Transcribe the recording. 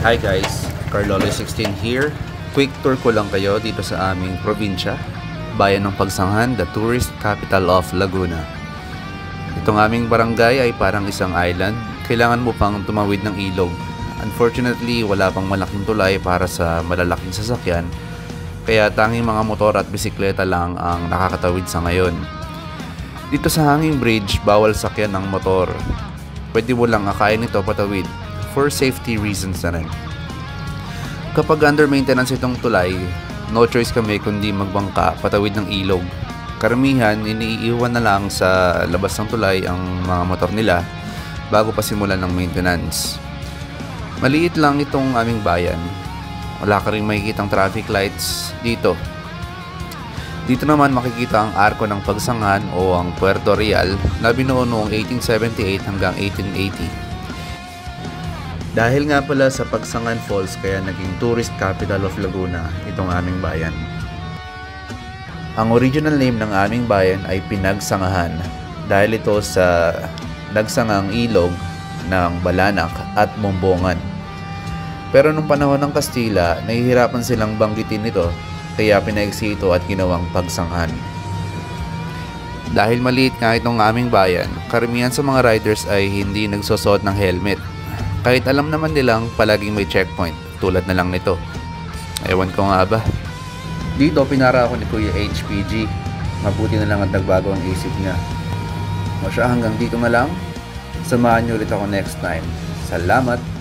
Hi guys, Carlolo16 here. Quick tour ko lang kayo dito sa aming probinsya, bayan ng Pagsanghan, the tourist capital of Laguna. Itong aming barangay ay parang isang island. Kailangan mo pang tumawid ng ilog. Unfortunately, wala pang malaking tulay para sa malalaking sasakyan, kaya tanging mga motor at bisikleta lang ang nakakatawid sa ngayon. Dito sa hanging bridge, bawal sakyan ng motor. Pwede mo lang akayin ito patawid for safety reasons na rin. Kapag under maintenance itong tulay, no choice kami kundi magbangka patawid ng ilog. Karamihan, iniiwan na lang sa labas ng tulay ang mga motor nila bago pa simulan ng maintenance. Maliit lang itong aming bayan. Wala ka rin makikitang traffic lights dito. Dito naman makikita ang Arko ng Pagsanghan o ang Puerto Real na binuo noong 1878 hanggang 1880. Dahil nga pala sa Pagsanghan Falls kaya naging tourist capital of Laguna itong aming bayan. Ang original name ng aming bayan ay Pinagsangahan dahil ito sa nagsangang ilog ng Balanak at Bombongan. Pero nung panahon ng Kastila, nahihirapan silang banggitin ito kaya pinaigsi ito at ginawang Pagsanghan. Dahil maliit nga itong aming bayan, karamihan sa mga riders ay hindi nagsusot ng helmet. Kahit alam naman nilang palaging may checkpoint, tulad na lang nito. Ewan ko nga ba. Dito pinara ako ni Kuya HPG. Mabuti na lang at nagbago ang isip niya. O siya, hanggang dito na lang. Samahan niyo ulit ako next time. Salamat!